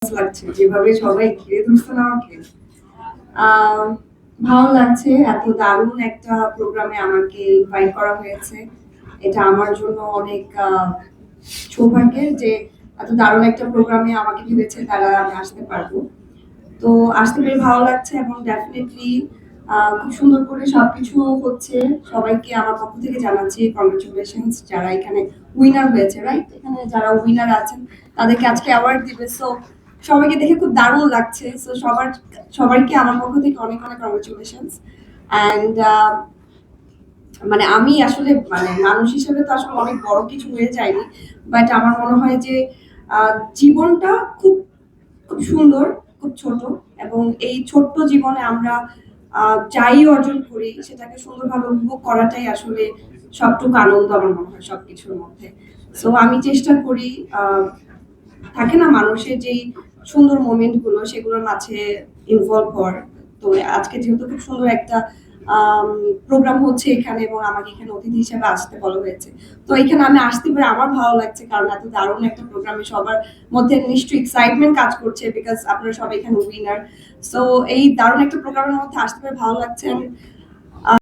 লাগছে যেভাবে সবাই ঘিরে ধরছে না আমাকে। আহ, ভালো লাগছে, এত দারুণ একটা প্রোগ্রামে আমাকে ইনভাইট করা হয়েছে। এটা আমার জন্য অনেক সৌভাগ্যের যে এত দারুণ একটা প্রোগ্রামে আমাকে ভেবেছে তারা, আমি আসতে পারবো। তো আসতে পেরে ভালো লাগছে এবং ডেফিনেটলি খুব সুন্দর করে সবকিছু হচ্ছে। সবাইকে আমার পক্ষ থেকে জানাচ্ছি কংগ্রেচুলেশনস যারা এখানে উইনার হয়েছে, রাইট? এখানে যারা উইনার আছেন তাদেরকে আজকে অ্যাওয়ার্ড দিবে। সো সবাইকে দেখে খুব দারুণ লাগছে। সো সবাইকে আমার পক্ষ থেকে অনেক অনেক কংগ্রেচুলেশনস। অ্যান্ড মানে আমি আসলে মানে মানুষ হিসেবে তো আসলে অনেক বড় কিছু হয়ে যায়নি, বাট আমার মনে হয় যে জীবনটা খুব খুব সুন্দর, খুব ছোট, এবং এই ছোট্ট জীবনে আমরা যাই অর্জন করি সেটাকে সুন্দরভাবে উপভোগ করাটাই আসলে সবটুকু আনন্দ আমার মনে হয় সবকিছুর মধ্যে। সো আমি চেষ্টা করি থাকে না মানুষের যেই সুন্দর মোমেন্ট গুলো সেগুলোর মাঝে ইনভলভ হওয়ার। তো আজকে যেহেতু খুব সুন্দর একটা প্রোগ্রাম হচ্ছে এখানে এবং আমাকে এখানে অতিথি হিসেবে আসতে বলা হয়েছে, তো এখানে আমি আসতে পেরে আমার ভালো লাগছে, কারণ এত দারুণ একটা প্রোগ্রামে সবার মধ্যে নিশ্চয়ই এক্সাইটমেন্ট কাজ করছে বিকজ আপনারা সবাই এখানে উইনার। সো এই দারুণ একটা প্রোগ্রামের মধ্যে আসতে পেরে ভালো লাগছে।